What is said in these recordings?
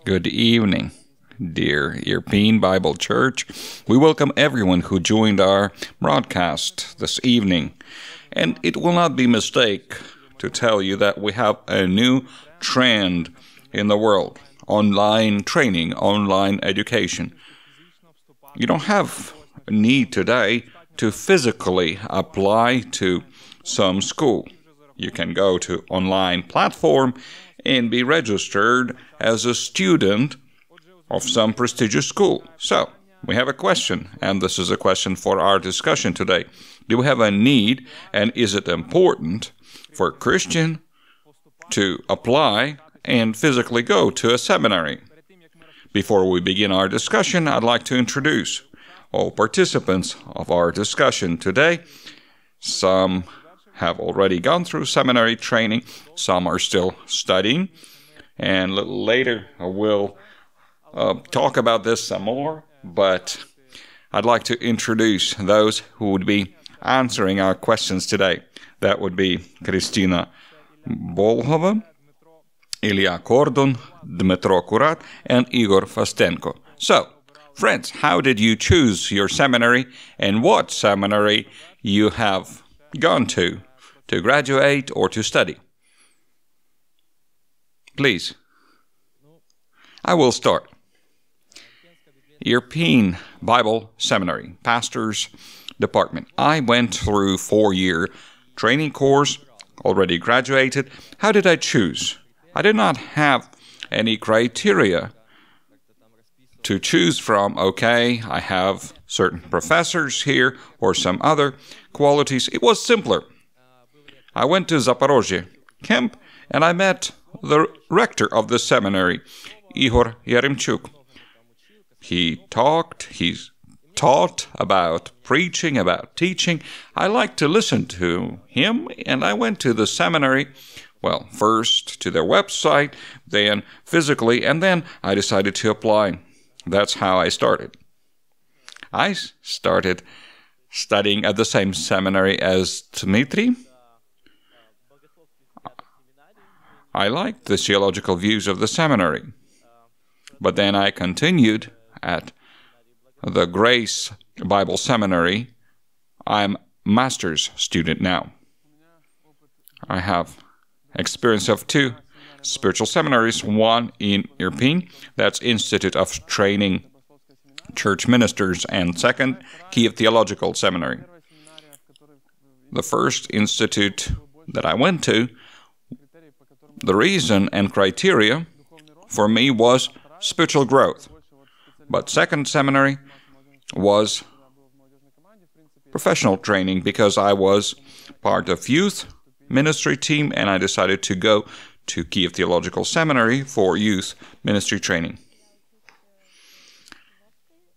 Good evening, dear Irpin Bible Church. We welcome everyone who joined our broadcast this evening. And it will not be a mistake to tell you that we have a new trend in the world. Online training, online education. You don't have a need today to physically apply to some school. You can go to online platform and be registered as a student of some prestigious school. So, we have a question, and this is a question for our discussion today. Do we have a need, and is it important for a Christian to apply and physically go to a seminary? Before we begin our discussion, I'd like to introduce all participants of our discussion today. Some have already gone through seminary training, some are still studying, and a little later we'll talk about this some more, but I'd like to introduce those who would be answering our questions today. That would be Kristina Bolohova, Ilya Kordun, Dmitry Kurat, and Igor Fostenko. So, friends, how did you choose your seminary, and what seminary you have gone to graduate or to study? Please. I will start. Irpin Bible Seminary, Pastor's Department. I went through 4-year training course, already graduated. How did I choose? I did not have any criteria to choose from. Okay, I have certain professors here or some other qualities. It was simpler. I went to Zaporozhye camp and I met the rector of the seminary, Igor Fostenko. He taught about preaching, about teaching. I liked to listen to him, and I went to the seminary, well, first to their website, then physically, and then I decided to apply. That's how I started. I started studying at the same seminary as Dmitry. I liked the theological views of the seminary, but then I continued at the Grace Bible Seminary. I'm master's student now. I have experience of 2 spiritual seminaries, one in Irpin, that's Institute of Training Church Ministers, and second, Kiev Theological Seminary. The first institute that I went to, the reason and criteria for me was spiritual growth. But second seminary was professional training because I was part of youth ministry team and I decided to go to Kiev Theological Seminary for youth ministry training.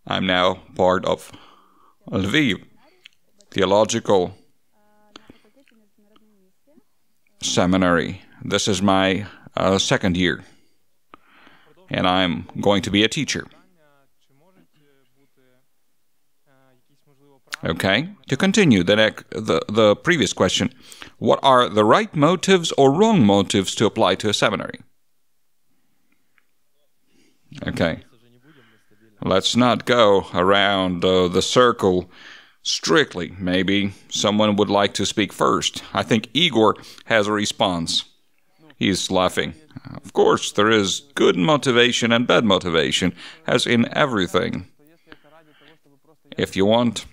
I'm now part of Lviv Theological Seminary. This is my second year, and I'm going to be a teacher. Okay, to continue the previous question, what are the right motives or wrong motives to apply to a seminary? Okay, let's not go around the circle strictly. Maybe someone would like to speak first. I think Igor has a response. He's laughing. Of course, there is good motivation and bad motivation, as in everything. If you want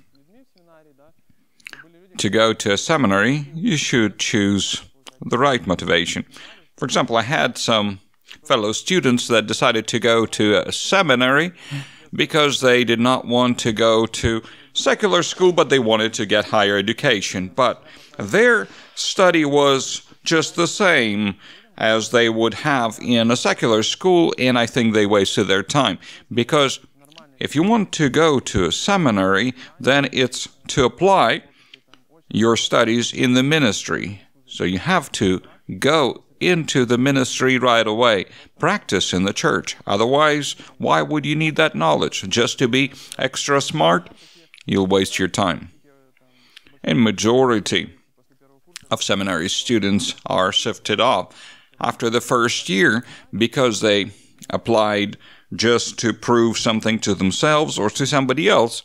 to go to a seminary, you should choose the right motivation. For example, I had some fellow students that decided to go to a seminary because they did not want to go to secular school, but they wanted to get higher education. But their study was just the same as they would have in a secular school, and I think they wasted their time. Because if you want to go to a seminary, then it's to apply your studies in the ministry. So you have to go into the ministry right away, practice in the church. Otherwise, why would you need that knowledge? Just to be extra smart? You'll waste your time. And majority of seminary students are shifted off after the first year because they applied just to prove something to themselves or to somebody else,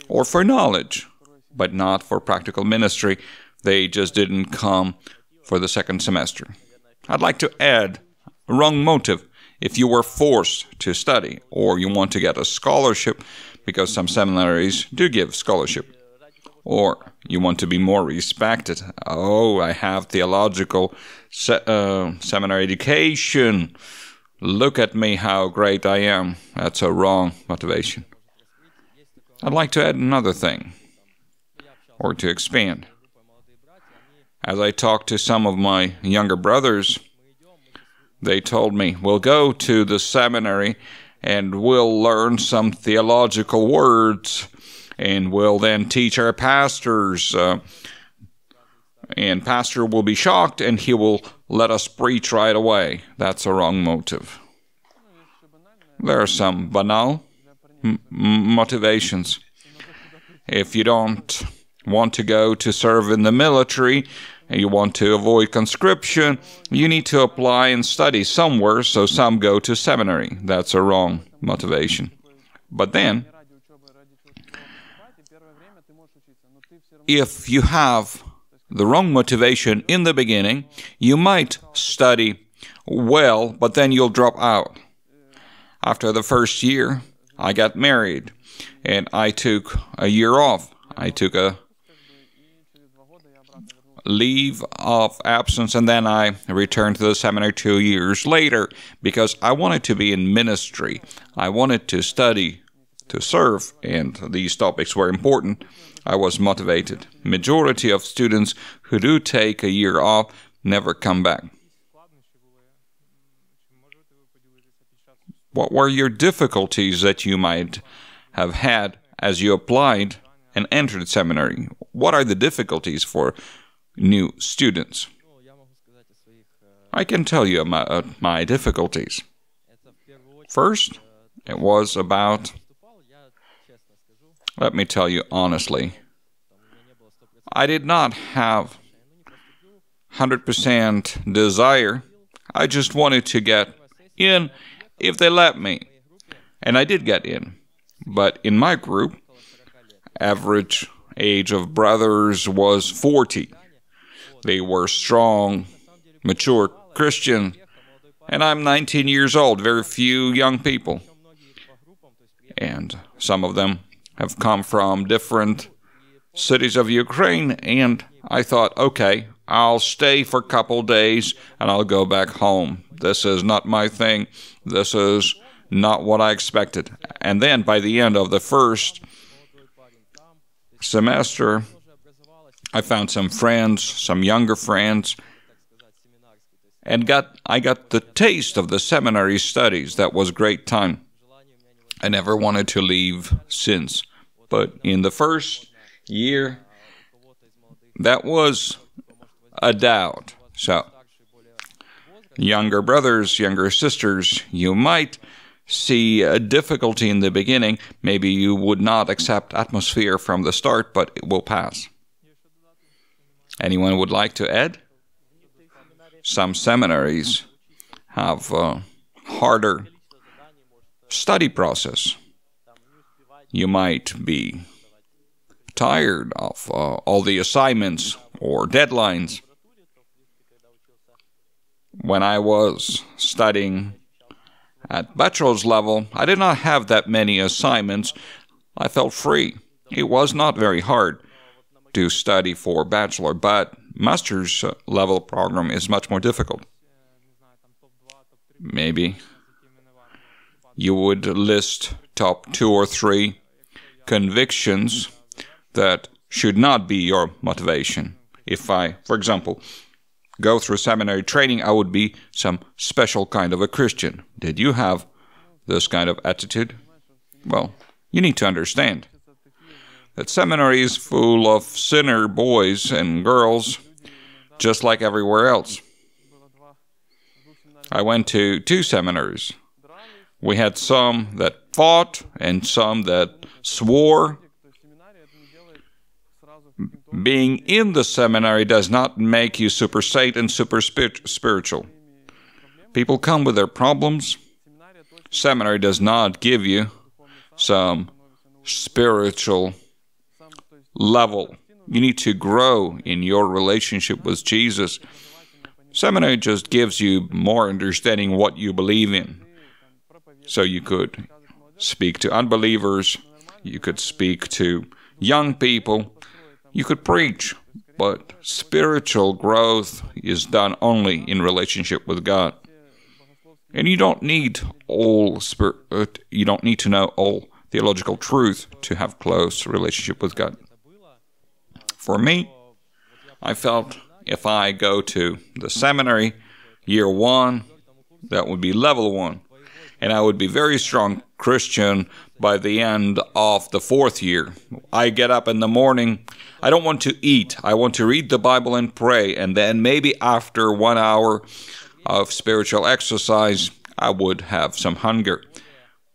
or for knowledge, but not for practical ministry. They just didn't come for the second semester. I'd like to add a wrong motive. If you were forced to study, or you want to get a scholarship, because some seminaries do give scholarship, or you want to be more respected. Oh, I have theological seminary education. Look at me, how great I am. That's a wrong motivation. I'd like to add another thing, or to expand. As I talked to some of my younger brothers, they told me, we'll go to the seminary and we'll learn some theological words, and we'll then teach our pastors, and pastor will be shocked and he will let us preach right away. That's a wrong motive. There are some banal motivations. If you don't want to go to serve in the military and you want to avoid conscription, you need to apply and study somewhere, so some go to seminary. That's a wrong motivation. But then, if you have the wrong motivation in the beginning, you might study well, but then you'll drop out. After the first year, I got married, and I took a year off. I took a leave of absence, and then I returned to the seminary 2 years later, because I wanted to be in ministry. I wanted to study, to serve, and these topics were important. I was motivated. Majority of students who do take a year off never come back. What were your difficulties that you might have had as you applied and entered seminary? What are the difficulties for new students? I can tell you my difficulties. First, it was about, let me tell you honestly, I did not have 100% desire. I just wanted to get in if they let me. And I did get in. But in my group, average age of brothers was 40. They were strong, mature Christian, and I'm 19 years old, very few young people. And some of them have come from different cities of Ukraine, and I thought, okay, I'll stay for a couple days and I'll go back home. This is not my thing. This is not what I expected. And then by the end of the first semester, I found some friends, some younger friends, and I got the taste of the seminary studies. That was a great time. I never wanted to leave since. But in the first year, that was a doubt. So, younger brothers, younger sisters, you might see a difficulty in the beginning. Maybe you would not accept atmosphere from the start, but it will pass. Anyone would like to add? Some seminaries have a harder study process. You might be tired of all the assignments or deadlines. When I was studying at bachelor's level, I did not have that many assignments. I felt free. It was not very hard to study for bachelor, but master's level program is much more difficult. Maybe you would list top 2 or 3 convictions that should not be your motivation. If I, for example, go through seminary training, I would be some special kind of a Christian. Did you have this kind of attitude? Well, you need to understand that seminary is full of sinner boys and girls, just like everywhere else. I went to 2 seminaries. We had some that fought and some that swore. Being in the seminary does not make you super saint and super spiritual. People come with their problems, Seminary does not give you some spiritual level. You need to grow in your relationship with Jesus. Seminary just gives you more understanding what you believe in. So you could speak to unbelievers, you could speak to young people, you could preach, but spiritual growth is done only in relationship with God. And you don't need to know all theological truth to have close relationship with God. For me, I felt if I go to the seminary, year 1, that would be level 1. And I would be very strong Christian by the end of the 4th year. I get up in the morning, I don't want to eat, I want to read the Bible and pray, and then maybe after 1 hour of spiritual exercise, I would have some hunger.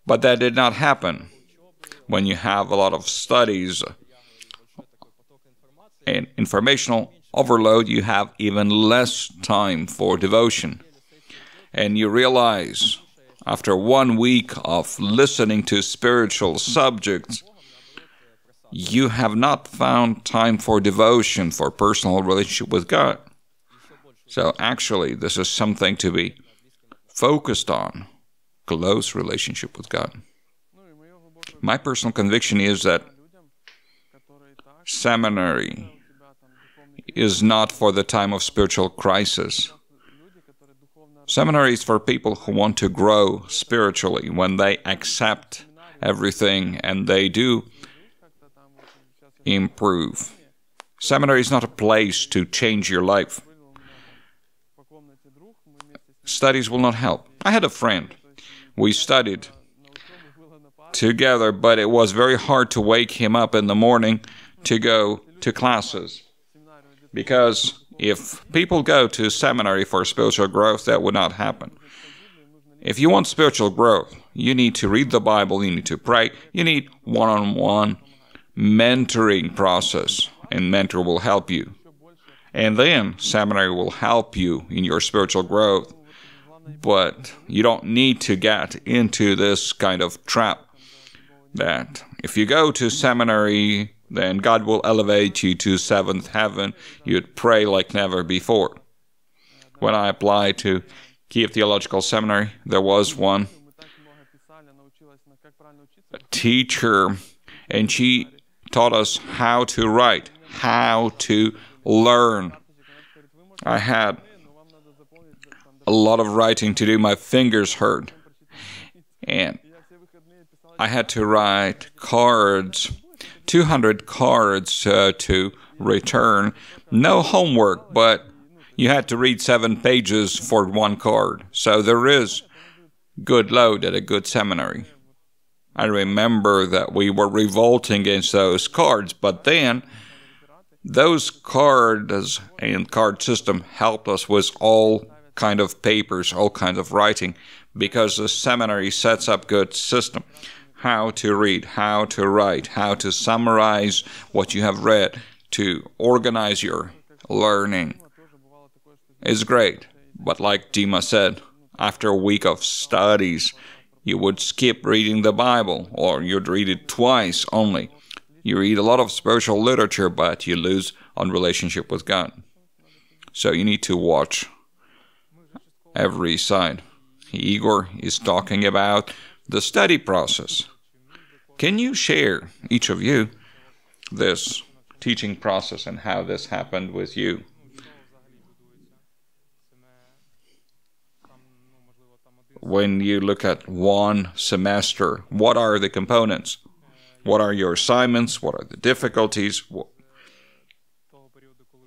But that did not happen. When you have a lot of studies and informational overload, you have even less time for devotion. And you realize, after 1 week of listening to spiritual subjects, you have not found time for devotion, for personal relationship with God. So actually, this is something to be focused on, close relationship with God. My personal conviction is that seminary is not for the time of spiritual crisis. Seminary is for people who want to grow spiritually, when they accept everything and they do improve. Seminary is not a place to change your life. Studies will not help. I had a friend. We studied together, but it was very hard to wake him up in the morning to go to classes. Because if people go to seminary for spiritual growth, that would not happen. If you want spiritual growth, you need to read the Bible, you need to pray, you need one-on-one mentoring process, and mentor will help you. And then seminary will help you in your spiritual growth. But you don't need to get into this kind of trap that if you go to seminary, then God will elevate you to 7th heaven. You'd pray like never before. When I applied to Kiev Theological Seminary, there was one teacher, and she taught us how to write, how to learn. I had a lot of writing to do. My fingers hurt. And I had to write cards, 200 cards to return. No homework, but you had to read 7 pages for 1 card. So there is good load at a good seminary. I remember that we were revolting against those cards, but then those cards and card system helped us with all kind of papers, all kinds of writing, because the seminary sets up good system. How to read, how to write, how to summarize what you have read, to organize your learning. It's great, but like Dima said, after a week of studies, you would skip reading the Bible, or you'd read it twice only. You read a lot of spiritual literature, but you lose on relationship with God. So you need to watch every side. Igor is talking about the study process. Can you share, each of you, this teaching process and how this happened with you? When you look at one semester, what are the components? What are your assignments? What are the difficulties?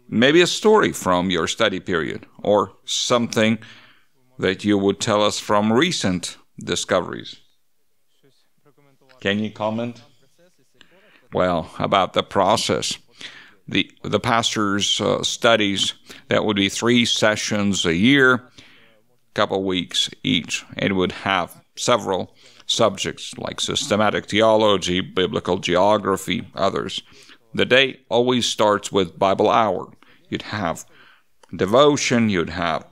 Maybe a story from your study period, or something that you would tell us from recent discoveries. Can you comment? Well, about the process. The pastor's studies, that would be 3 sessions a year, couple weeks each. It would have several subjects like systematic theology, biblical geography, others. The day always starts with Bible hour. You'd have devotion, you'd have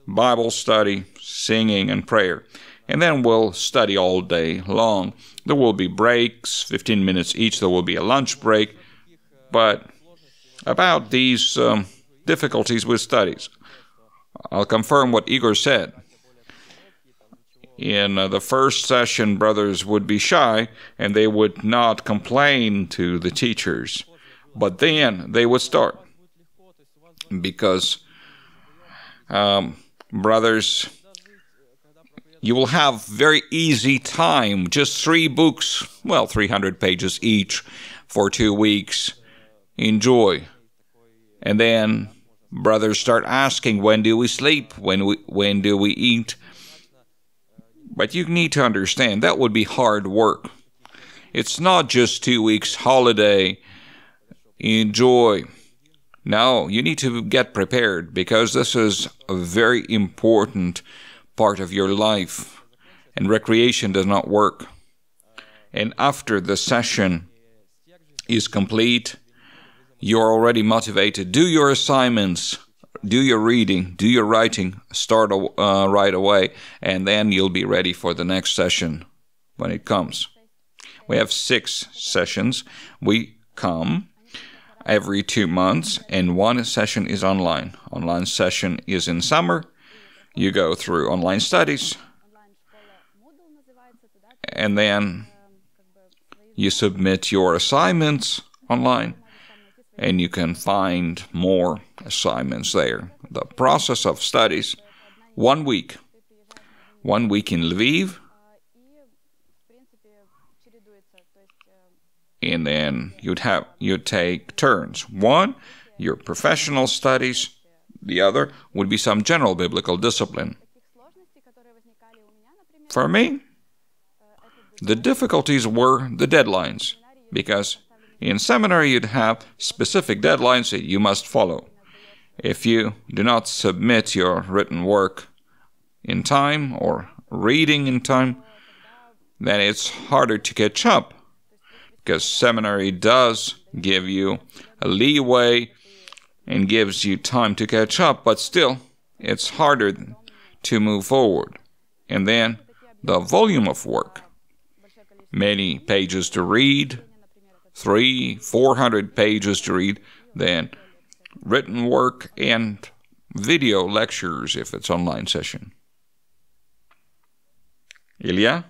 Bible study, singing, and prayer. and then we'll study all day long. There will be breaks, 15 minutes each. There will be a lunch break. But about these difficulties with studies, I'll confirm what Igor said. In the first session, brothers would be shy, and they would not complain to the teachers. But then they would start. Because, brothers, you will have very easy time, just 3 books, well, 300 pages each for 2 weeks. Enjoy. And then brothers start asking, when do we sleep? When do we eat? But you need to understand, that would be hard work. It's not just 2 weeks holiday, enjoy. No, you need to get prepared, because this is a very important part of your life, and recreation does not work. And after the session is complete, you're already motivated. Do your assignments, do your reading, do your writing, start right away, and then you'll be ready for the next session when it comes. We have 6 sessions. We come every 2 months, and 1 session is online. Online session is in summer. You go through online studies, and then you submit your assignments online, and you can find more assignments there. The process of studies, 1 week. 1 week in Lviv, and then you'd take turns. One, your professional studies. The other would be some general biblical discipline. For me, the difficulties were the deadlines, because in seminary you'd have specific deadlines that you must follow. If you do not submit your written work in time or reading in time, then it's harder to catch up, because seminary does give you a leeway and gives you time to catch up, but still, it's harder to move forward. And then, the volume of work. Many pages to read, 300-400 pages to read, then written work and video lectures if it's online session. Ilya?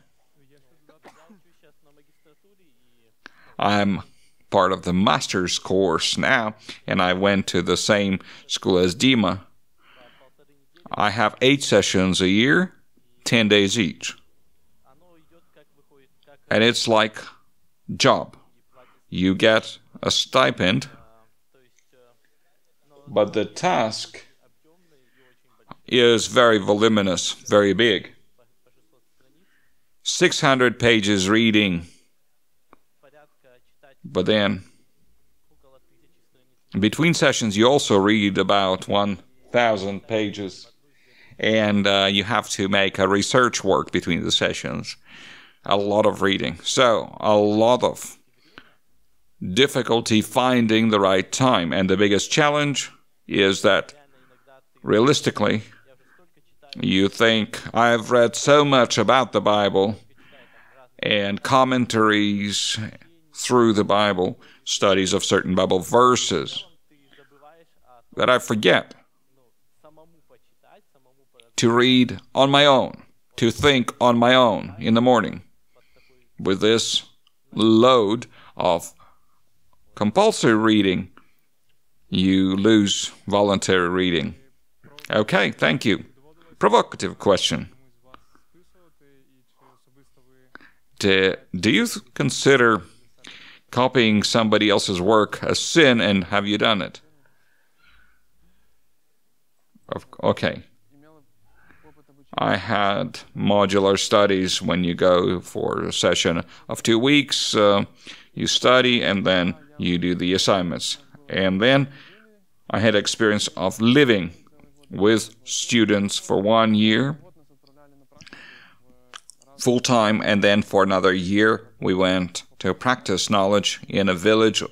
I'm part of the master's course now, and I went to the same school as Dima. I have 8 sessions a year, 10 days each. And it's like job. You get a stipend, but the task is very voluminous, very big. 600 pages reading. But then, between sessions, you also read about 1,000 pages. And you have to make a research work between the sessions. A lot of reading. So, a lot of difficulty finding the right time. And the biggest challenge is that, realistically, you think, I've read so much about the Bible and commentaries through the Bible, studies of certain Bible verses, that I forget to read on my own, to think on my own in the morning. With this load of compulsory reading, you lose voluntary reading. Okay, thank you. Provocative question. Do you consider copying somebody else's work a sin, and have you done it? Okay. I had modular studies. When you go for a session of 2 weeks, you study and then you do the assignments. And then I had experience of living with students for 1 year, full-time, and then for another year we went to practice knowledge in a village,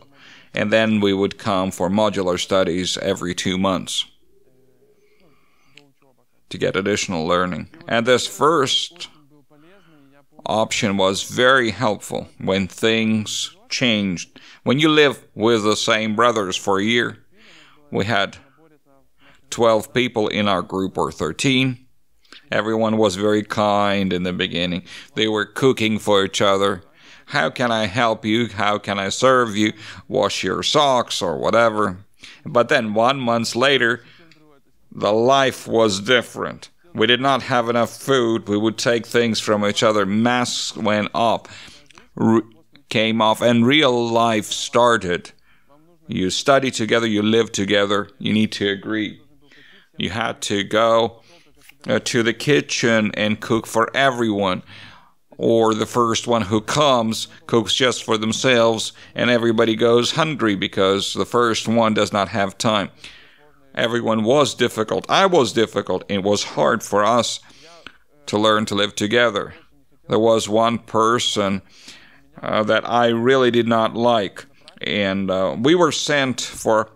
and then we would come for modular studies every 2 months to get additional learning. And this first option was very helpful when things changed. When you live with the same brothers for a year, we had 12 people in our group, or 13. Everyone was very kind in the beginning. They were cooking for each other. How can I help you? How can I serve you? Wash your socks or whatever. But then 1 month later, the life was different. We did not have enough food. We would take things from each other. Masks went off, came off, and real life started. You study together, you live together, you need to agree. You had to go to the kitchen and cook for everyone. Or the first one who comes cooks just for themselves, and everybody goes hungry because the first one does not have time. Everyone was difficult. I was difficult. It was hard for us to learn to live together. There was one person that I really did not like, and we were sent for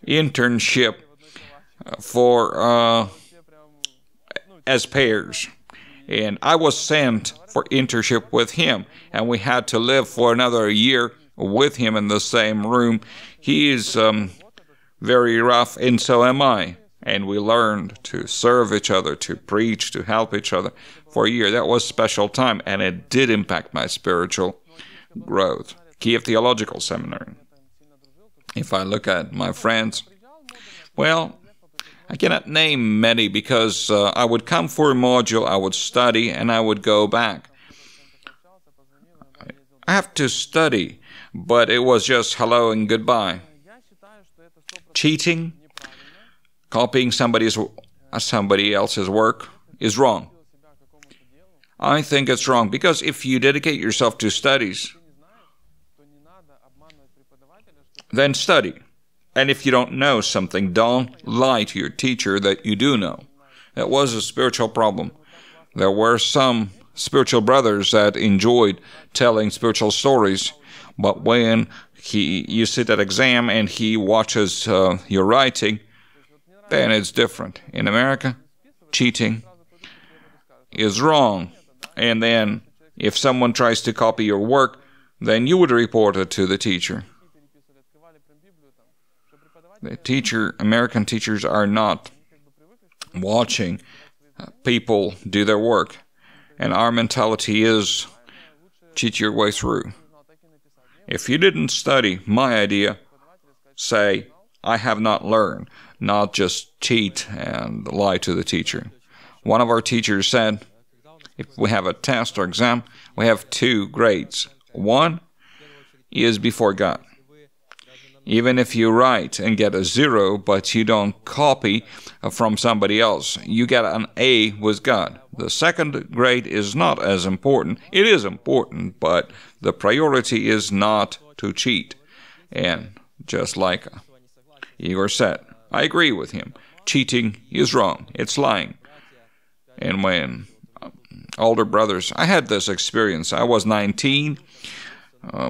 internship as pairs. And I was sent for internship with him, and we had to live for another year with him in the same room. He is very rough, and so am I. And we learned to serve each other, to preach, to help each other for a year. That was a special time, and it did impact my spiritual growth. Kiev Theological Seminary. If I look at my friends, well, I cannot name many because I would come for a module, I would study, and I would go back. I have to study, but it was just hello and goodbye. Cheating, copying somebody else's work is wrong. I think it's wrong because if you dedicate yourself to studies, then study. And if you don't know something, don't lie to your teacher that you do know. That was a spiritual problem. There were some spiritual brothers that enjoyed telling spiritual stories, but when you sit at exam and he watches your writing, then it's different. In America, cheating is wrong. And then if someone tries to copy your work, then you would report it to the teacher. American teachers are not watching people do their work. And our mentality is cheat your way through. If you didn't study, my idea, say, I have not learned, not just cheat and lie to the teacher. One of our teachers said, if we have a test or exam, we have 2 grades. One is before God. Even if you write and get a 0, but you don't copy from somebody else, you get an A with God. The second grade is not as important. It is important, but the priority is not to cheat. And just like Igor said, I agree with him. Cheating is wrong. It's lying. And when older brothers, I had this experience. I was 19,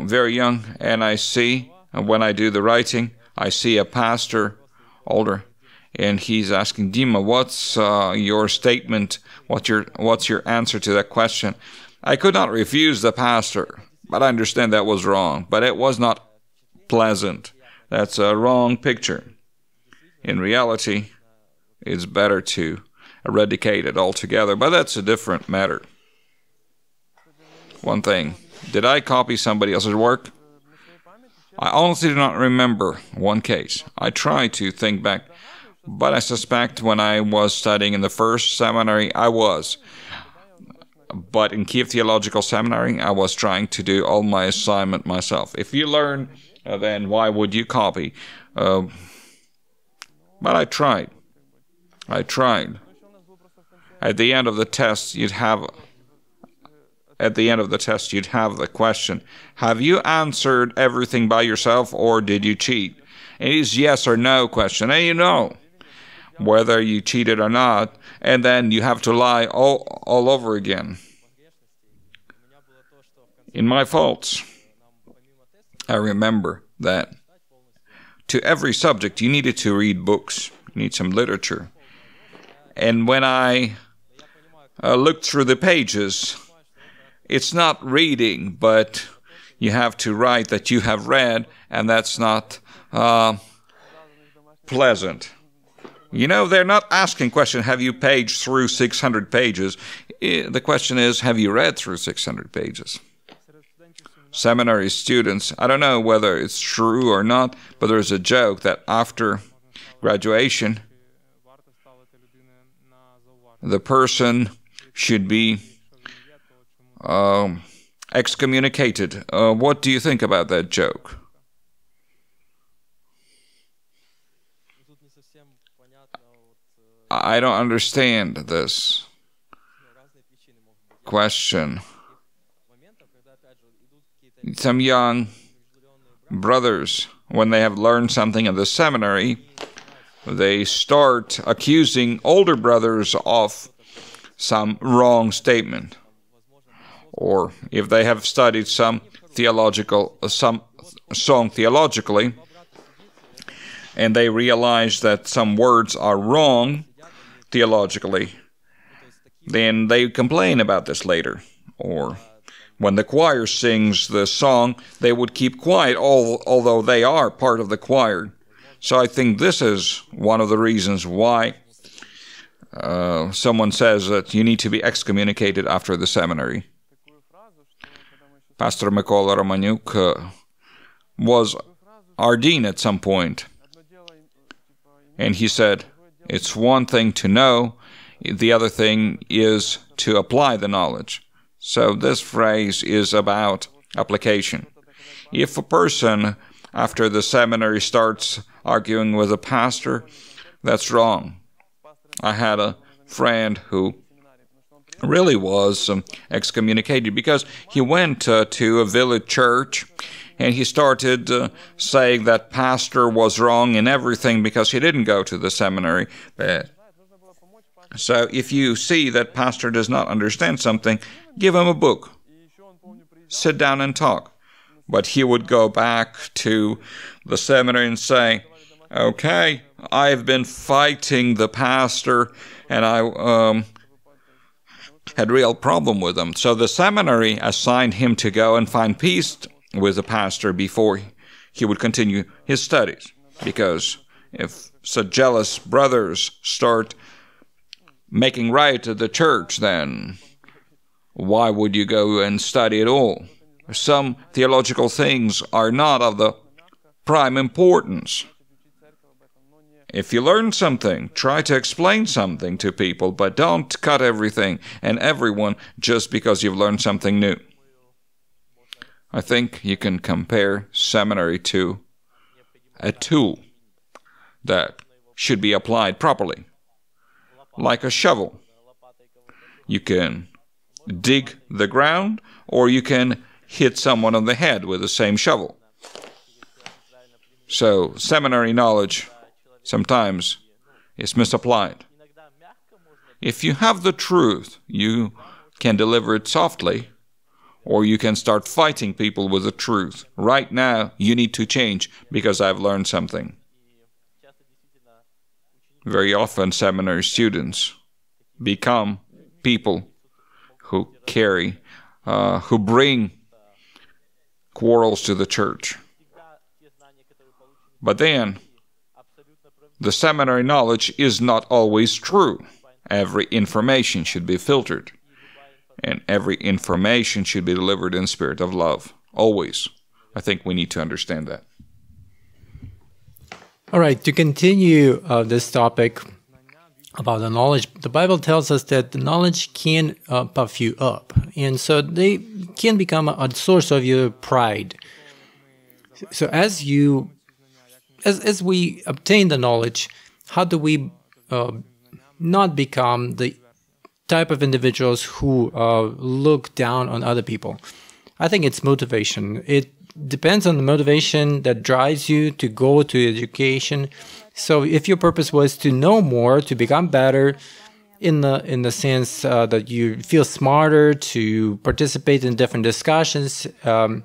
very young, and I see, when I do the writing, I see a pastor, older, and he's asking, Dima, what's your statement? What's your answer to that question? I could not refuse the pastor, but I understand that was wrong. But it was not pleasant. That's a wrong picture. In reality, it's better to eradicate it altogether, but that's a different matter. One thing, did I copy somebody else's work? I honestly do not remember one case. I try to think back, but I suspect when I was studying in the first seminary, I was. But in Kiev Theological Seminary, I was trying to do all my assignment myself. If you learn, then why would you copy? But I tried. At the end of the test, you'd have the question, have you answered everything by yourself or did you cheat? It is yes or no question, and you know whether you cheated or not, and then you have to lie all over again. In my faults, I remember that to every subject you needed to read books, you need some literature. And when I looked through the pages, it's not reading, but you have to write that you have read, and that's not pleasant. You know, they're not asking question, have you paged through 600 pages? The question is, have you read through 600 pages? Seminary students, I don't know whether it's true or not, but there's a joke that after graduation, the person should be excommunicated. What do you think about that joke? I don't understand this question. Some young brothers, when they have learned something in the seminary, they start accusing older brothers of some wrong statement. Or if they have studied some song theologically, and they realize that some words are wrong theologically, then they complain about this later. Or when the choir sings the song, they would keep quiet, although they are part of the choir. So I think this is one of the reasons why someone says that you need to be excommunicated after the seminary. Pastor Mykola Romaniuk was ordained at some point, and he said, it's one thing to know, the other thing is to apply the knowledge. So this phrase is about application. If a person after the seminary starts arguing with a pastor, that's wrong. I had a friend who really was excommunicated because he went to a village church and he started saying that pastor was wrong in everything because he didn't go to the seminary. So if you see that pastor does not understand something, give him a book. Sit down and talk. But he would go back to the seminary and say, okay, I've been fighting the pastor and I had real problem with him. So the seminary assigned him to go and find peace with the pastor before he would continue his studies. Because if such jealous brothers start making riot at the church, then why would you go and study at all? Some theological things are not of the prime importance. If you learn something, try to explain something to people, but don't cut everything and everyone just because you've learned something new. I think you can compare seminary to a tool that should be applied properly, like a shovel. You can dig the ground, or you can hit someone on the head with the same shovel. So, seminary knowledge sometimes is misapplied. If you have the truth, you can deliver it softly, or you can start fighting people with the truth. Right now, you need to change because I've learned something. Very often, seminary students become people who bring quarrels to the church. But then, the seminary knowledge is not always true. Every information should be filtered. And every information should be delivered in spirit of love. Always. I think we need to understand that. All right, to continue this topic about the knowledge, the Bible tells us that the knowledge can puff you up. And so they can become a source of your pride. So as we obtain the knowledge, how do we not become the type of individuals who look down on other people? I think it's motivation. It depends on the motivation that drives you to go to education. So if your purpose was to know more, to become better, in the sense that you feel smarter, to participate in different discussions, then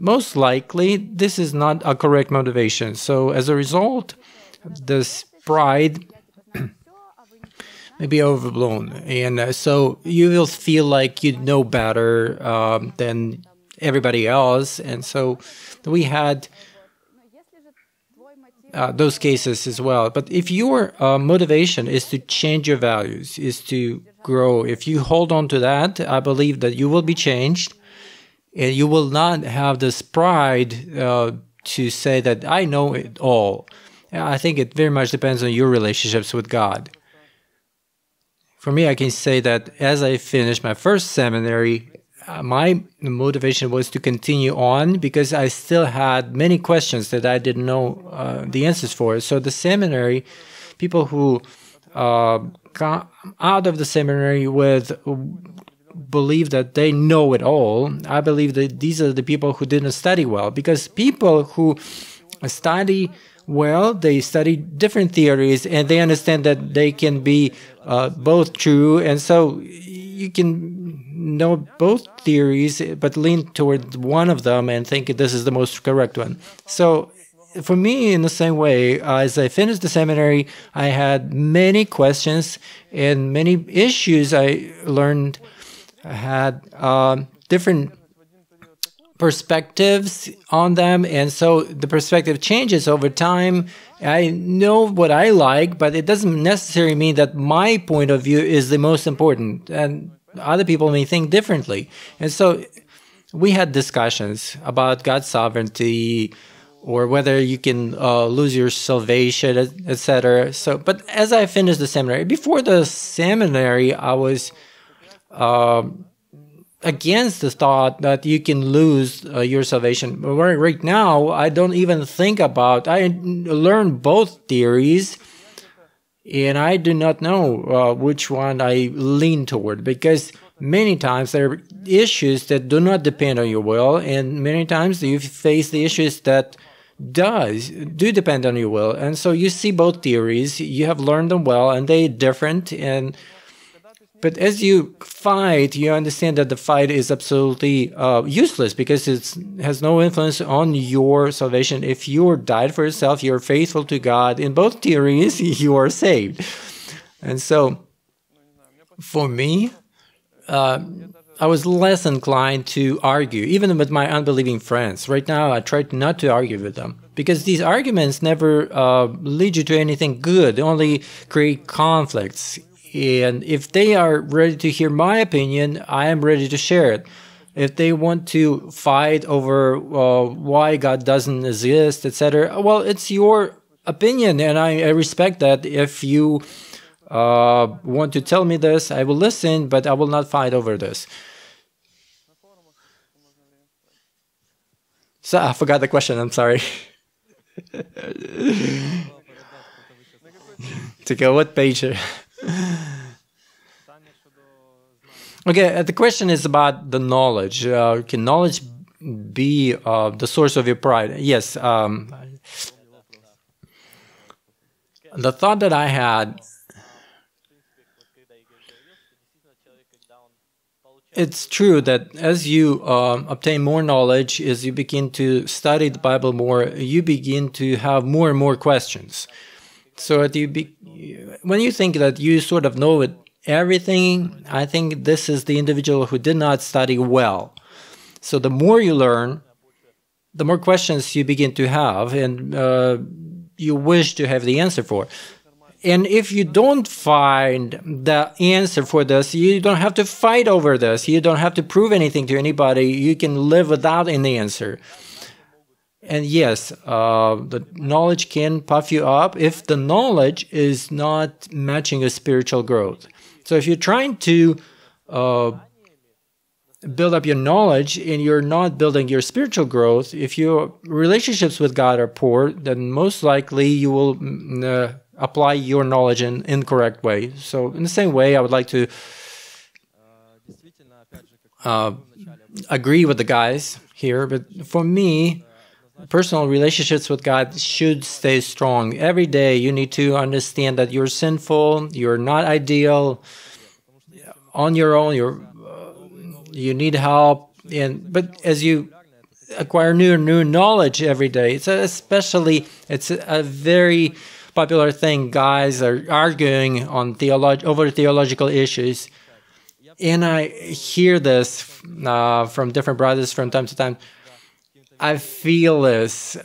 most likely this is not a correct motivation. So as a result, this pride maybe overblown, and so you will feel like you know better than everybody else, and so we had those cases as well. But if your motivation is to change your values, is to grow, if you hold on to that, I believe that you will be changed, and you will not have this pride to say that I know it all. I think it very much depends on your relationships with God. For me, I can say that as I finished my first seminary, my motivation was to continue on because I still had many questions that I didn't know the answers for. So the seminary, people who come out of the seminary with believe that they know it all, I believe that these are the people who didn't study well, because people who study well, they study different theories and they understand that they can be both true, and so you can know both theories but lean toward one of them and think this is the most correct one. So for me, in the same way, as I finished the seminary, I had many questions and many issues I learned. I had different perspectives on them, and so the perspective changes over time. I know what I like, but it doesn't necessarily mean that my point of view is the most important, and other people may think differently. And so we had discussions about God's sovereignty, or whether you can lose your salvation, etc. So, but as I finished the seminary, before the seminary, I was against the thought that you can lose your salvation. But right now, I don't even think about. I learn both theories, and I do not know which one I lean toward, because many times there are issues that do not depend on your will, and many times you face the issues that do depend on your will. And so you see both theories, you have learned them well, and they're different. But as you fight, you understand that the fight is absolutely useless, because it has no influence on your salvation. If you died for yourself, you're faithful to God. In both theories, you are saved. And so, for me, I was less inclined to argue, even with my unbelieving friends. Right now, I try not to argue with them, because these arguments never lead you to anything good. They only create conflicts. And if they are ready to hear my opinion, I am ready to share it. If they want to fight over why God doesn't exist, etc., well, it's your opinion, and I respect that. If you want to tell me this, I will listen, but I will not fight over this. So I forgot the question, I'm sorry. To go, what page? Okay, the question is about the knowledge. Can knowledge be the source of your pride? Yes. The thought that I had, it's true that as you obtain more knowledge, as you begin to study the Bible more, you begin to have more and more questions. So when you think that you sort of know everything, I think this is the individual who did not study well. So the more you learn, the more questions you begin to have, and you wish to have the answer for. And if you don't find the answer for this, you don't have to fight over this. You don't have to prove anything to anybody. You can live without any answer. And yes, the knowledge can puff you up if the knowledge is not matching your spiritual growth. So if you're trying to build up your knowledge and you're not building your spiritual growth, if your relationships with God are poor, then most likely you will apply your knowledge in an incorrect way. So in the same way, I would like to agree with the guys here, but for me, personal relationships with God should stay strong. Every day you need to understand that you're sinful, you're not ideal on your own, you need help. But as you acquire new knowledge every day, it's a very popular thing. Guys are arguing on over theological issues. And I hear this from different brothers from time to time. I feel this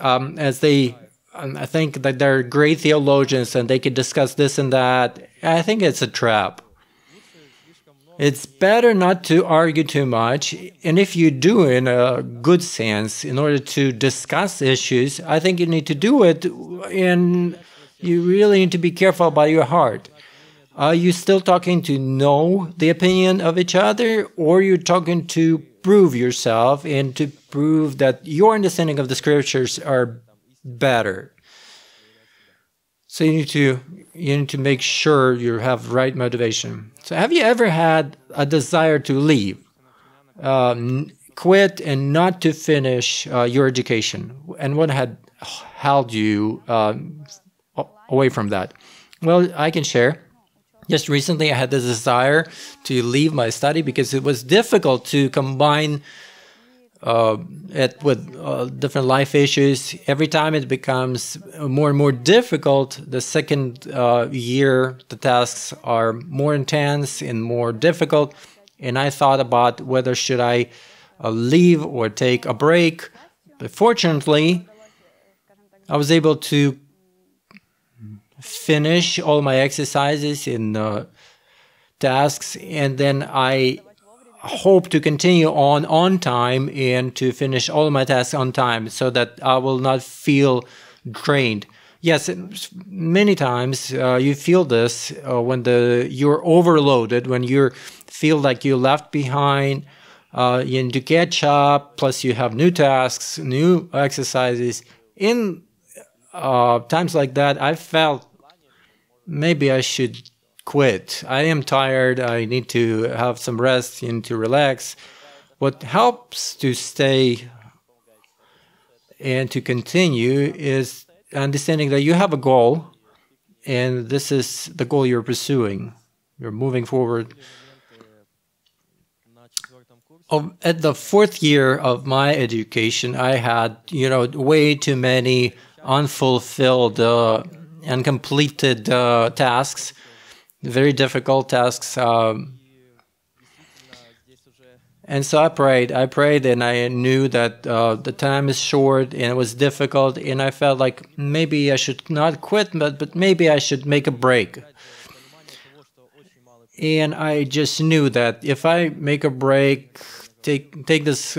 as they, I think that they're great theologians and they could discuss this and that. I think it's a trap. It's better not to argue too much. And if you do in a good sense, in order to discuss issues, I think you need to do it. And you really need to be careful about your heart. Are you still talking to know the opinion of each other, or you're talking to prove yourself and to prove that your understanding of the scriptures are better? So you need to make sure you have right motivation. So have you ever had a desire to leave, quit, and not to finish your education? And what had held you away from that? Well, I can share. Just recently, I had the desire to leave my study because it was difficult to combine it with different life issues. Every time it becomes more and more difficult, the second year, the tasks are more intense and more difficult. And I thought about whether should I leave or take a break. But fortunately, I was able to finish all my exercises and tasks, and then I hope to continue on time and to finish all my tasks on time so that I will not feel drained. Yes, many times you feel this when you're overloaded, when you feel like you're left behind, you need to catch up, plus you have new tasks, new exercises. In times like that, I felt maybe I should quit. I am tired. I need to have some rest and to relax. What helps to stay and to continue is understanding that you have a goal, and this is the goal you're pursuing. You're moving forward. At the fourth year of my education, I had, way too many unfulfilled and completed tasks, very difficult tasks. And so I prayed, and I knew that the time is short and it was difficult, and I felt like maybe I should not quit, but maybe I should make a break. And I just knew that if I make a break, take this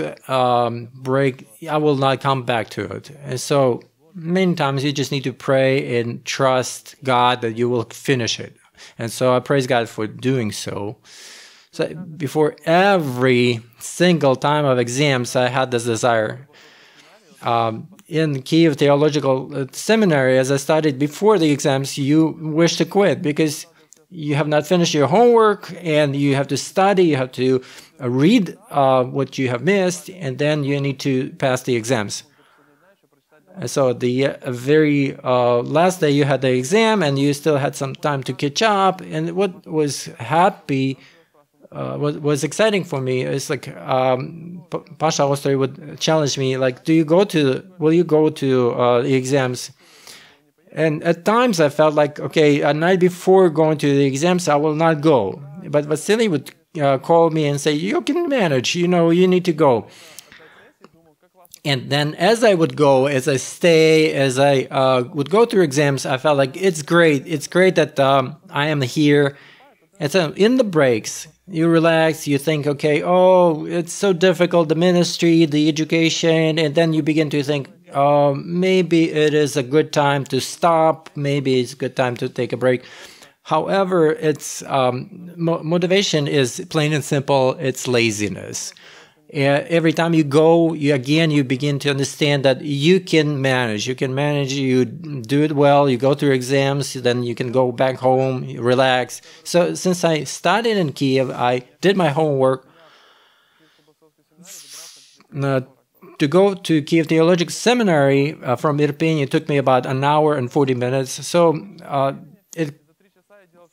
break, I will not come back to it. And so many times you just need to pray and trust God that you will finish it. And so I praise God for doing so. So before every single time of exams, I had this desire. In Kiev Theological Seminary, as I studied before the exams, you wish to quit because you have not finished your homework and you have to study, you have to read what you have missed, and then you need to pass the exams. And so the very last day you had the exam and you still had some time to catch up. And what was what was exciting for me is like Pasha Ostoy would challenge me, like, will you go to the exams? And at times I felt like, okay, a night before going to the exams, I will not go. But Vasily would call me and say, you can manage, you need to go. And then as I would go, as I stay, as I would go through exams, I felt like it's great. It's great that I am here. And so in the breaks, you relax, you think, okay, oh, it's so difficult, the ministry, the education, and then you begin to think, maybe it is a good time to stop, maybe it's a good time to take a break. However, it's motivation is plain and simple, it's laziness. Every time you go, you begin to understand that you can manage. You can manage, you do it well, you go through exams, then you can go back home, you relax. So since I studied in Kiev, I did my homework. To go to Kiev Theological Seminary from Irpin, it took me about an hour and 40 minutes. So it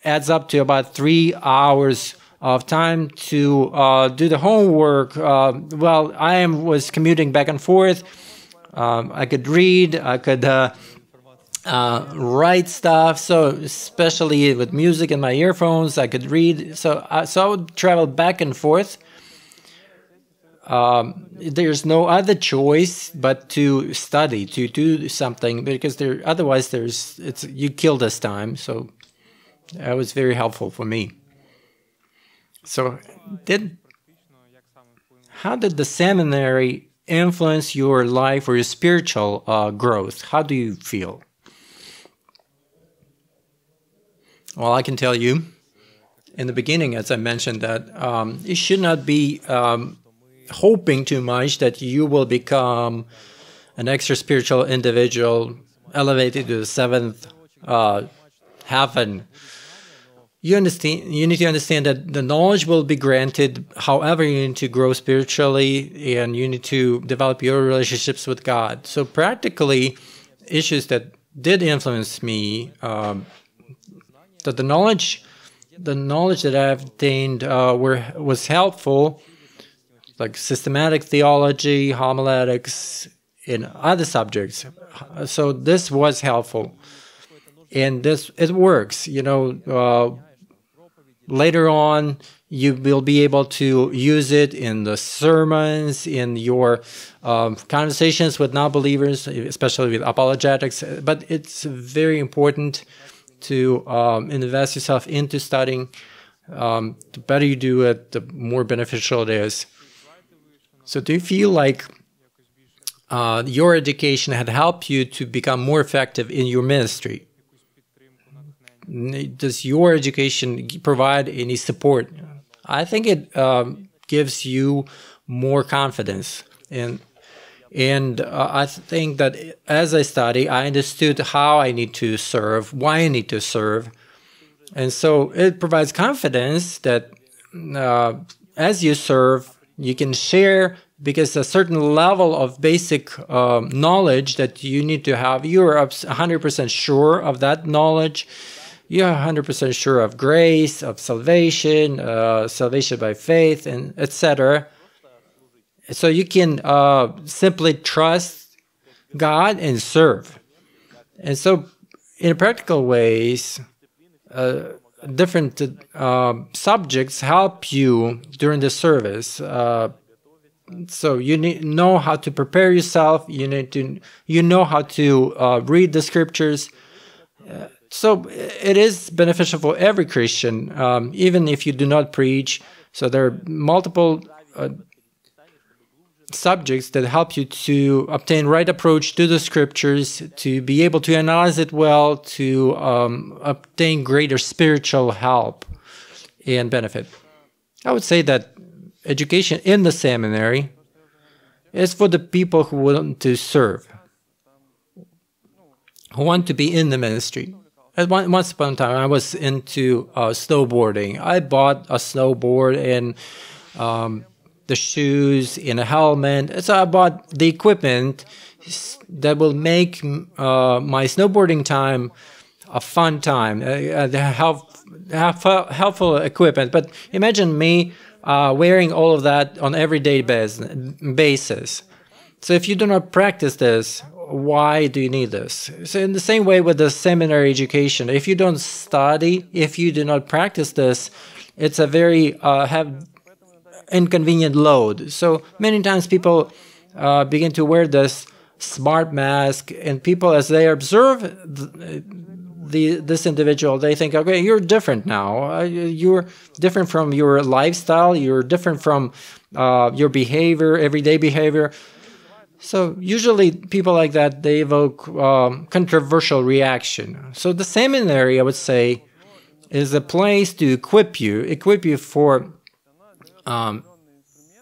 adds up to about 3 hours of time to do the homework. Well, I was commuting back and forth. I could read, I could write stuff. So especially with music in my earphones, I could read. So I would travel back and forth. There's no other choice but to study, to do something, because otherwise you kill this time. So that was very helpful for me. So how did the seminary influence your life or your spiritual growth? How do you feel? Well, I can tell you, in the beginning, as I mentioned, that you should not be hoping too much that you will become an extra spiritual individual, elevated to the seventh heaven. You need to understand that the knowledge will be granted. However, you need to grow spiritually, and you need to develop your relationships with God. So practically, issues that did influence me, that the knowledge that I've obtained was helpful, like systematic theology, homiletics, and other subjects. So this was helpful, and it works. Later on, you will be able to use it in the sermons, in your conversations with non-believers, especially with apologetics. But it's very important to invest yourself into studying. The better you do it, the more beneficial it is. So do you feel like your education had helped you to become more effective in your ministry? Does your education provide any support? I think it gives you more confidence. And I think that as I study, I understood how I need to serve, why I need to serve. And so it provides confidence that as you serve, you can share, because a certain level of basic knowledge that you need to have, you're 100% sure of that knowledge. You're 100% sure of grace, of salvation, salvation by faith, and etc. So you can simply trust God and serve. And so in practical ways, different subjects help you during the service. So you know how to prepare yourself. You know how to read the scriptures. So it is beneficial for every Christian, even if you do not preach. So there are multiple subjects that help you to obtain right approach to the scriptures, to be able to analyze it well, to obtain greater spiritual help and benefit. I would say that education in the seminary is for the people who want to serve, who want to be in the ministry. Once upon a time, I was into snowboarding. I bought a snowboard and the shoes and a helmet. So I bought the equipment that will make my snowboarding time a fun time, helpful equipment. But imagine me wearing all of that on everyday basis. So if you do not practice this, why do you need this? So in the same way with the seminary education, if you don't study, if you do not practice this, it's a very inconvenient load. So many times people begin to wear this smart mask, and people, as they observe this individual, they think, okay, you're different now. You're different from your lifestyle. You're different from your behavior, everyday behavior. So usually people like that, they evoke controversial reaction. So the seminary, I would say, is a place to equip you for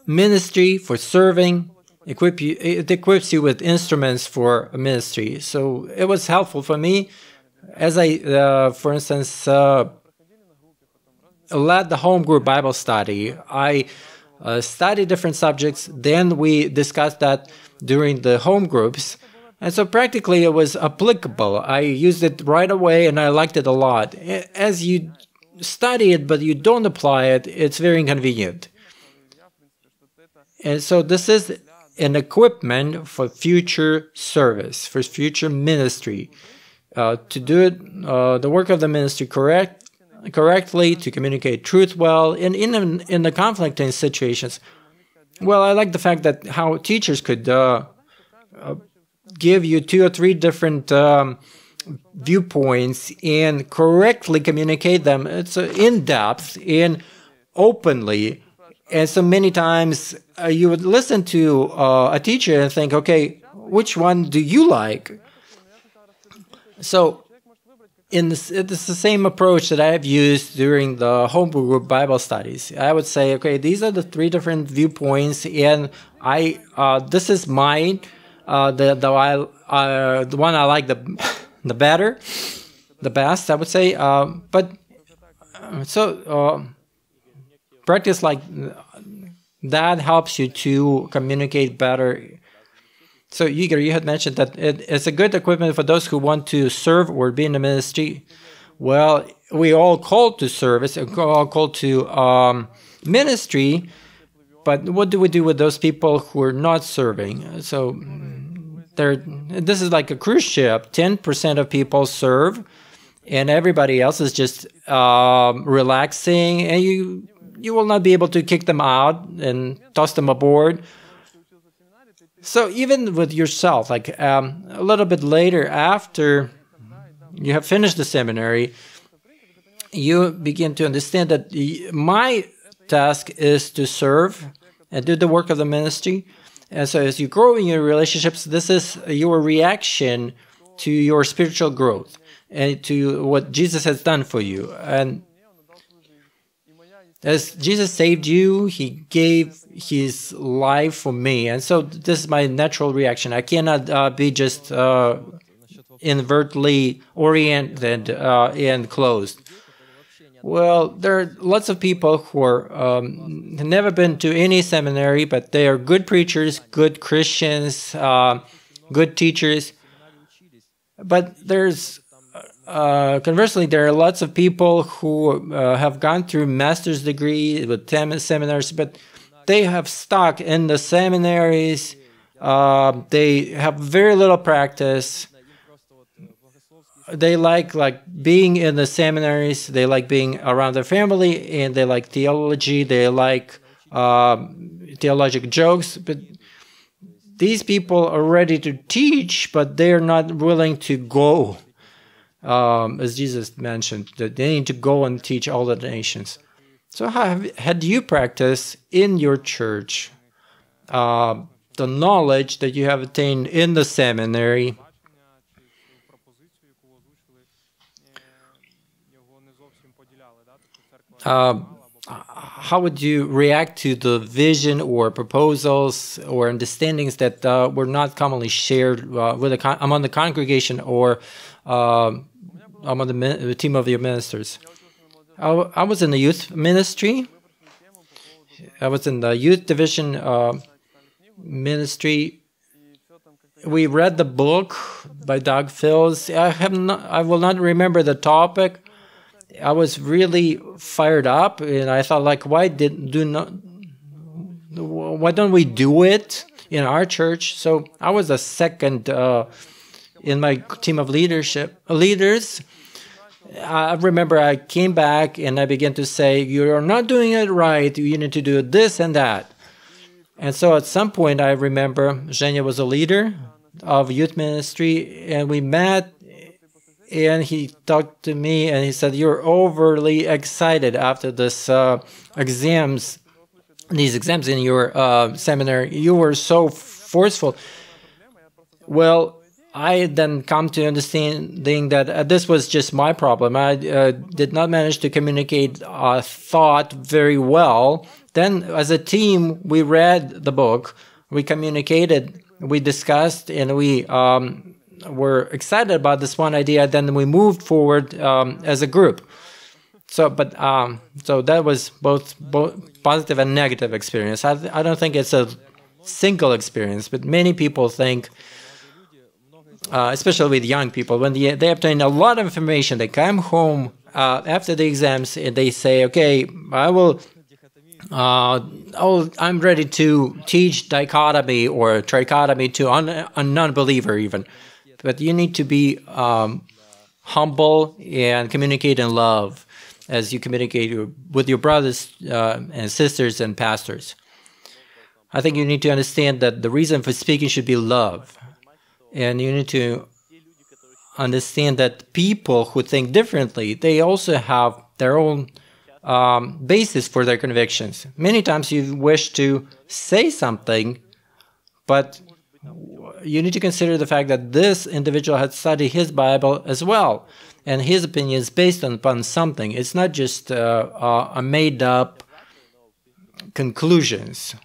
ministry, for serving. It equips you with instruments for ministry. So it was helpful for me as I, for instance, led the home group Bible study. I studied different subjects. Then we discussed that during the home groups. And so practically it was applicable. I used it right away and I liked it a lot. As you study it but you don't apply it, it's very inconvenient. And so this is an equipment for future service, for future ministry. to do it, the work of the ministry correctly, to communicate truth well, and in the conflicting situations. Well, I like the fact that how teachers could give you 2 or 3 different viewpoints and correctly communicate them. It's in depth and openly. And so many times you would listen to a teacher and think, okay, which one do you like? So it's the same approach that I have used during the homebrew group Bible studies. I would say, okay, these are the 3 different viewpoints, and this is mine. The one I like the better, the best, I would say. Practice like that helps you to communicate better. So, Igor, you had mentioned that it's a good equipment for those who want to serve or be in the ministry. Well, we all called to service, all called to ministry, but what do we do with those people who are not serving? So, this is like a cruise ship. 10% of people serve, and everybody else is just relaxing, and you will not be able to kick them out and toss them aboard. So even with yourself, like a little bit later, after you have finished the seminary, you begin to understand that my task is to serve and do the work of the ministry. And so as you grow in your relationships, this is your reaction to your spiritual growth and to what Jesus has done for you. And as Jesus saved you, He gave His life for me. And so this is my natural reaction. I cannot be just invertly oriented and closed. Well, there are lots of people who are have never been to any seminary, but they are good preachers, good Christians, good teachers. But there's conversely, there are lots of people who have gone through master's degree with 10 seminaries, but they have stuck in the seminaries. They have very little practice. They like being in the seminaries. They like being around their family, and they like theology. They like theological jokes. But these people are ready to teach, but they are not willing to go. As Jesus mentioned, that they need to go and teach all the nations. So had you practiced in your church the knowledge that you have attained in the seminary? How would you react to the vision or proposals or understandings that were not commonly shared among the congregation or among the team of your ministers? I was in the youth ministry. I was in the youth division ministry. We read the book by Doug Phills. I will not remember the topic. I was really fired up, and I thought, like, why don't we do it in our church? So I was the second in my team of leaders. I remember I came back and I began to say, you're not doing it right. You need to do this and that. And so at some point, I remember Zhenya was a leader of youth ministry, and we met. And he talked to me and he said, you're overly excited after these exams in your seminary. You were so forceful. Well, I then come to understanding that this was just my problem. I did not manage to communicate thought very well. Then as a team, we read the book, we communicated, we discussed, and we were excited about this one idea. Then we moved forward as a group. So that was both positive and negative experience. I don't think it's a single experience, but many people think, especially with young people, when they obtain a lot of information, they come home after the exams and they say, okay, I'm ready to teach dichotomy or trichotomy to a non-believer even. But you need to be humble and communicate in love as you communicate with your brothers and sisters and pastors. I think you need to understand that the reason for speaking should be love. And you need to understand that people who think differently, they also have their own basis for their convictions. Many times you wish to say something, but you need to consider the fact that this individual had studied his Bible as well, and his opinion is based upon something. It's not just a made-up conclusions.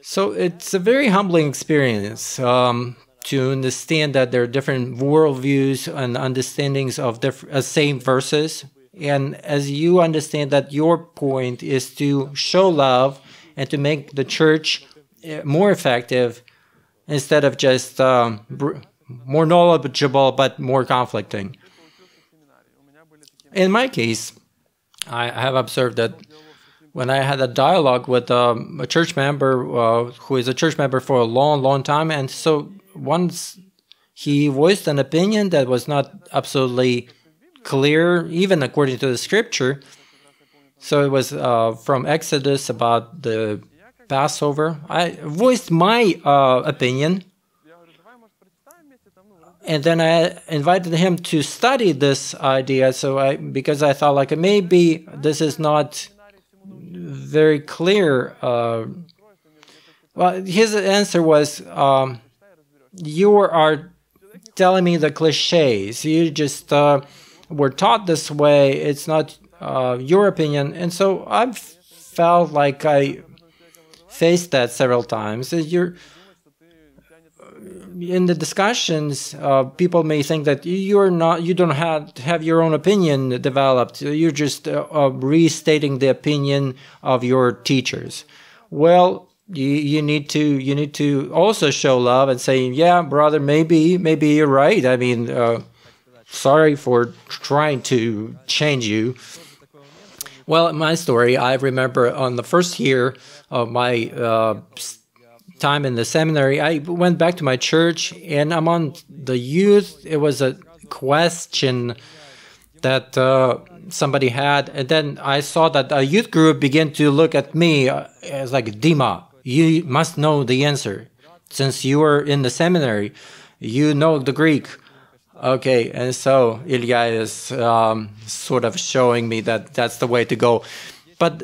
So it's a very humbling experience to understand that there are different worldviews and understandings of same verses. And as you understand that your point is to show love and to make the church more effective instead of just more knowledgeable but more conflicting. In my case, I have observed that when I had a dialogue with a church member who is a church member for a long, long time, and so once he voiced an opinion that was not absolutely clear, even according to the scripture. So it was from Exodus about the Passover. I voiced my opinion, and then I invited him to study this idea. So because I thought like maybe this is not very clear. Well, his answer was, "You are telling me the cliches. You just were taught this way. It's not your opinion." And so I felt like I faced that several times. In the discussions, people may think that you don't have your own opinion developed. You're just restating the opinion of your teachers. Well, you need to also show love and say, yeah, brother, maybe you're right. I mean, sorry for trying to change you. Well, in my story, I remember on the first year of my time in the seminary, I went back to my church, and among the youth, it was a question that somebody had, and then I saw that a youth group began to look at me as like, Dima, you must know the answer. Since you were in the seminary, you know the Greek. Okay, and so Ilya is sort of showing me that that's the way to go. But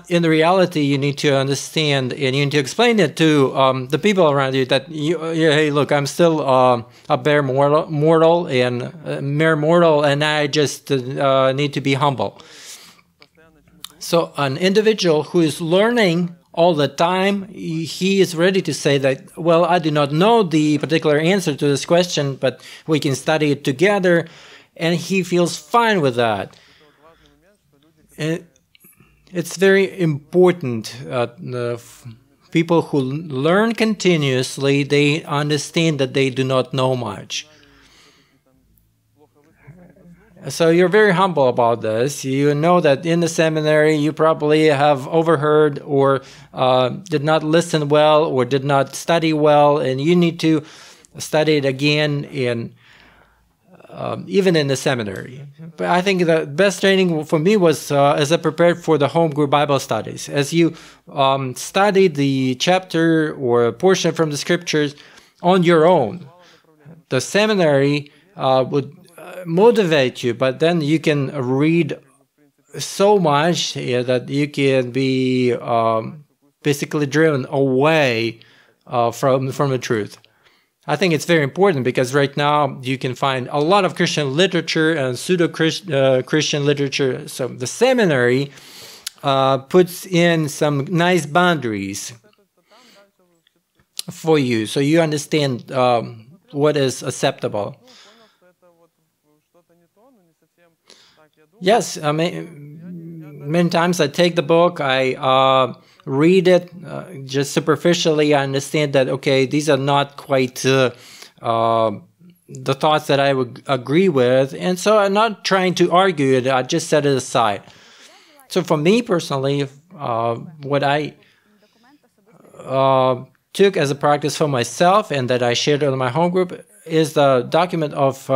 in the reality, you need to understand and you need to explain it to the people around you that, hey, look, I'm still a bare mortal and mere mortal, and I just need to be humble. So an individual who is learning all the time, he is ready to say that, well, I do not know the particular answer to this question, but we can study it together, and he feels fine with that. And it's very important. People who learn continuously, they understand that they do not know much. So you're very humble about this. You know that in the seminary you probably have overheard or did not listen well or did not study well, and you need to study it again even in the seminary. But I think the best training for me was as I prepared for the home group Bible studies. As you study the chapter or a portion from the scriptures on your own, the seminary would motivate you, but then you can read so much that you can be basically driven away from the truth. I think it's very important because right now you can find a lot of Christian literature and pseudo-Christian literature. So the seminary puts in some nice boundaries for you, so you understand what is acceptable. Yes, I mean, many times I take the book, I read it just superficially. I understand that, okay, these are not quite the thoughts that I would agree with, and so I'm not trying to argue it, I just set it aside. So for me personally, what I took as a practice for myself and that I shared with my home group is the document of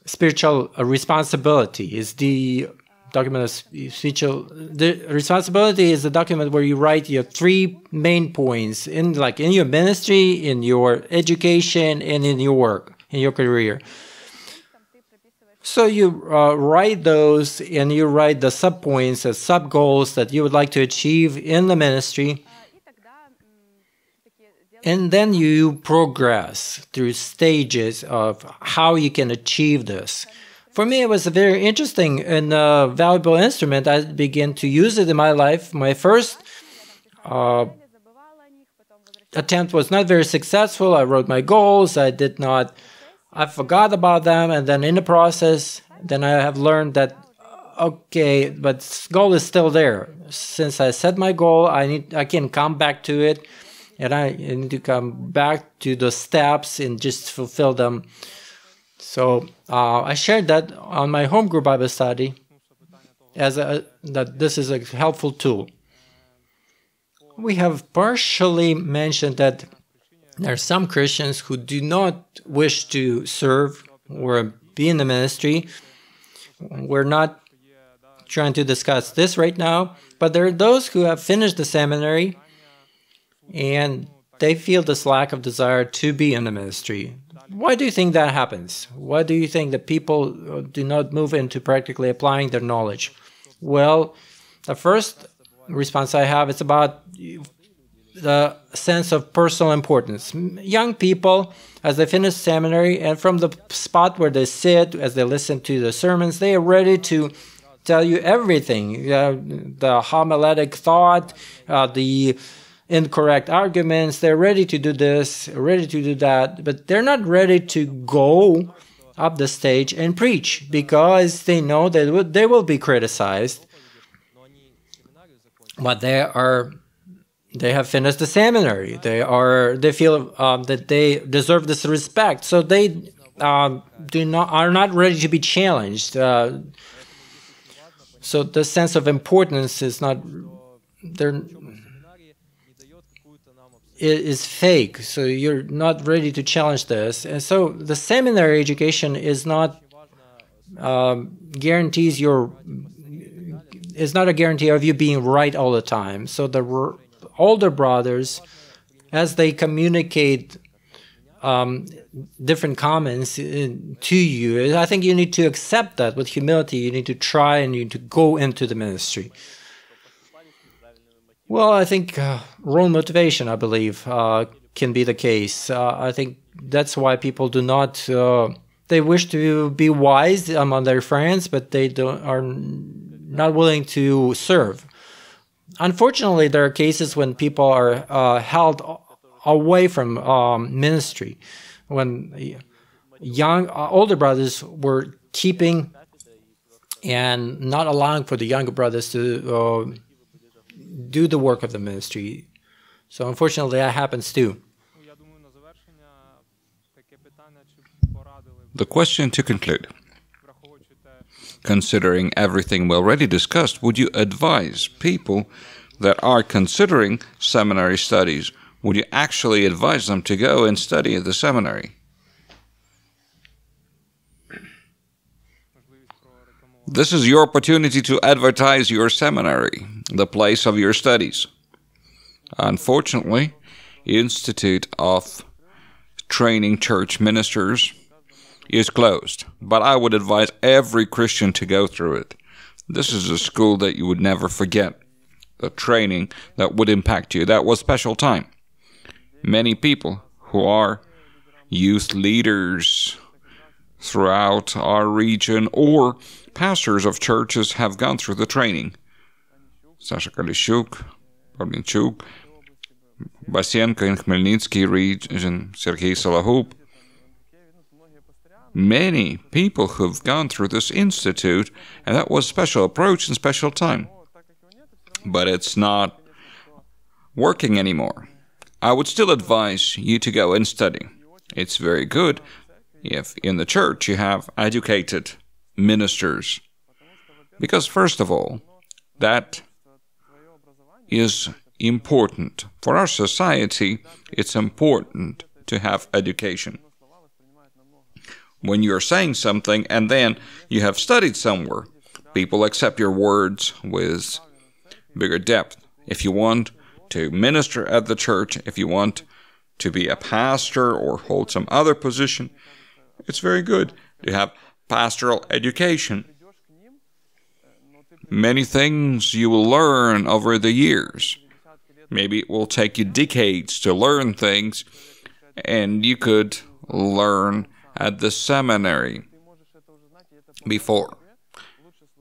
spiritual responsibility is the document of spiritual. The responsibility is the document where you write your 3 main points in your ministry, in your education, and in your work, in your career. So you write those, and you write the sub-points, the sub-goals that you would like to achieve in the ministry. And then you progress through stages of how you can achieve this. For me, it was a very interesting and valuable instrument. I began to use it in my life. My first attempt was not very successful. I wrote my goals. I forgot about them. And then in the process, then I have learned that, okay, but goal is still there. Since I set my goal, I can come back to it. And I need to come back to the steps and just fulfill them. So I shared that on my home group Bible study that this is a helpful tool. We have partially mentioned that there are some Christians who do not wish to serve or be in the ministry. We're not trying to discuss this right now, but there are those who have finished the seminary and they feel this lack of desire to be in the ministry. Why do you think that happens? Why do you think that people do not move into practically applying their knowledge? Well, the first response I have is about the sense of personal importance. Young people, as they finish seminary, and from the spot where they sit, as they listen to the sermons, they are ready to tell you everything. The homiletic thought, the incorrect arguments, they're ready to do this, ready to do that, but they're not ready to go up the stage and preach because they know that they will be criticized. But they have finished the seminary. They feel that they deserve this respect, so they are not ready to be challenged. So the sense of importance is not there. Is fake, so you're not ready to challenge this. And so the seminary education is not is not a guarantee of you being right all the time. So the older brothers, as they communicate different comments to you, I think you need to accept that with humility. You need to try and you need to go into the ministry. Well, I think wrong motivation, I believe, can be the case. I think that's why people do not, they wish to be wise among their friends, but they are not willing to serve. Unfortunately, there are cases when people are held away from ministry, when older brothers were keeping and not allowing for the younger brothers to do the work of the ministry. So unfortunately, that happens too. The question to conclude. Considering everything we already discussed, would you advise people that are considering seminary studies, would you actually advise them to go and study at the seminary? This is your opportunity to advertise your seminary, the place of your studies. Unfortunately, Institute of Training Church Ministers is closed, but I would advise every Christian to go through it. This is a school that you would never forget, a training that would impact you. That was special time. Many people who are youth leaders throughout our region or pastors of churches have gone through the training. Sasha Kalishuk, Pavlinchuk, Basenko in Khmelnytsky region, Sergei Solahub. Many people who've gone through this institute, and that was special approach and special time. But it's not working anymore. I would still advise you to go and study. It's very good if in the church you have educated ministers. Because first of all, that is important. For our society, it's important to have education. when you're saying something and then you have studied somewhere, people accept your words with bigger depth. If you want to minister at the church, if you want to be a pastor or hold some other position, it's very good to have pastoral education. Many things you will learn over the years. Maybe it will take you decades to learn things, and you could learn at the seminary before.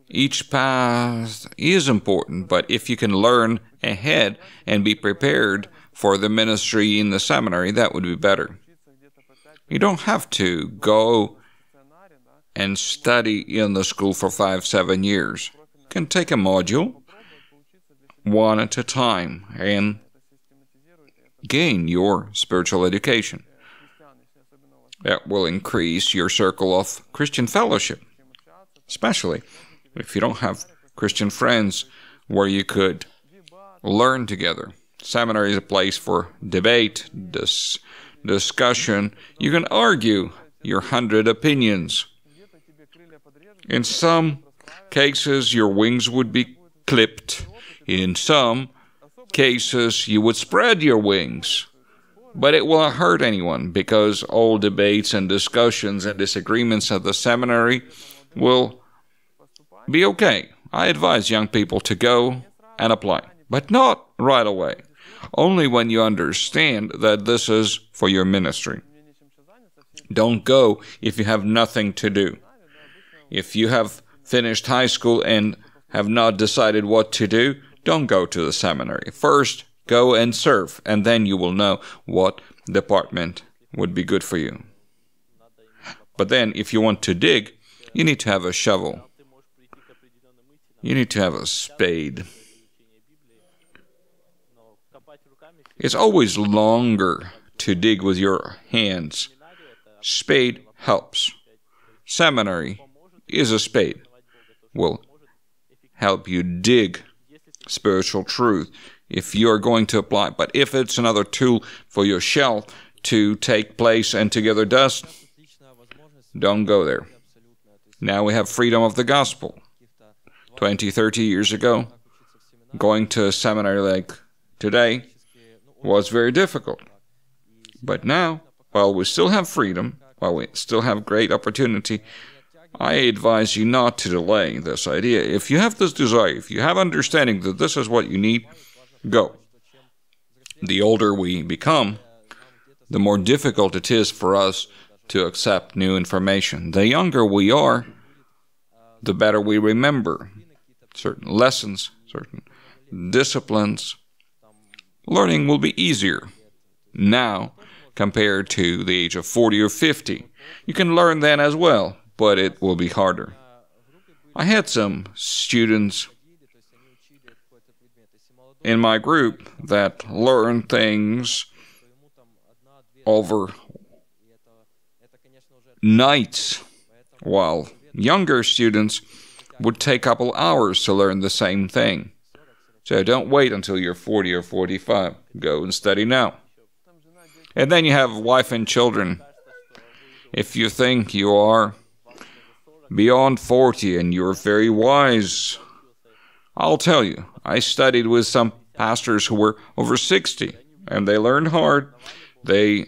Each path is important, but if you can learn ahead and be prepared for the ministry in the seminary, that would be better. You don't have to go and study in the school for 5-7 years. You can take a module, one at a time, and gain your spiritual education. That will increase your circle of Christian fellowship, especially if you don't have Christian friends where you could learn together. Seminary is a place for debate, discussion. You can argue your 100 opinions. In some cases, your wings would be clipped. In some cases, you would spread your wings. But it won't hurt anyone, because all debates and discussions and disagreements at the seminary will be okay. I advise young people to go and apply, but not right away. Only when you understand that this is for your ministry. Don't go if you have nothing to do. If you have finished high school and have not decided what to do, don't go to the seminary. First, go and serve, and then you will know what department would be good for you. But then, if you want to dig, you need to have a shovel. You need to have a spade. It's always longer to dig with your hands. Spade helps. Seminary is a spade. Will help you dig spiritual truth if you are going to apply. But if it's another tool for your shell to take place and to gather dust, don't go there. Now we have freedom of the gospel. 20, 30 years ago, going to a seminary like today was very difficult. But now, while we still have freedom, while we still have great opportunity, I advise you not to delay this idea. If you have this desire, if you have understanding that this is what you need, go. The older we become, the more difficult it is for us to accept new information. The younger we are, the better we remember certain lessons, certain disciplines. Learning will be easier now compared to the age of 40 or 50. You can learn then as well, but it will be harder. I had some students in my group that learned things over nights, while younger students would take a couple hours to learn the same thing. So don't wait until you're 40 or 45. Go and study now. And then you have wife and children. If you think you are beyond 40 and you're very wise, I'll tell you, I studied with some pastors who were over 60, and they learned hard. They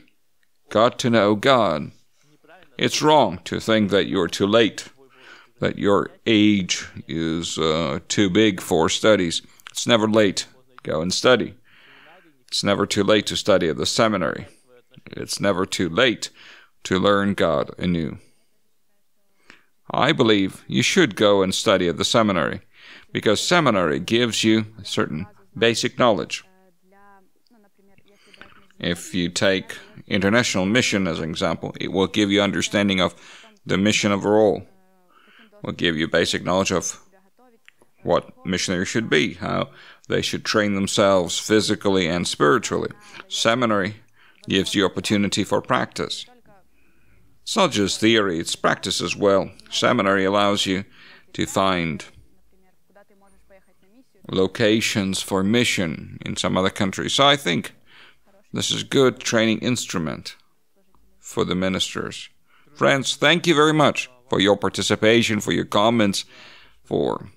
got to know God. It's wrong to think that you're too late, that your age is too big for studies. It's never late. Go and study. It's never too late to study at the seminary. It's never too late to learn God anew. I believe you should go and study at the seminary, because seminary gives you a certain basic knowledge. If you take international mission as an example, it will give you understanding of the mission overall. It will give you basic knowledge of what missionaries should be, how they should train themselves physically and spiritually. Seminary gives you opportunity for practice. It's not just theory, it's practice as well. Seminary allows you to find locations for mission in some other countries. So I think this is a good training instrument for the ministers. Friends, thank you very much for your participation, for your comments, for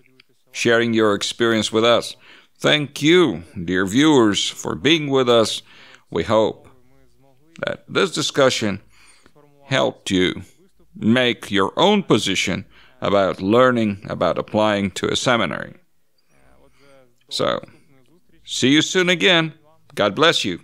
sharing your experience with us. Thank you, dear viewers, for being with us. We hope that this discussion helped you make your own position about learning, about applying to a seminary. So, see you soon again. God bless you.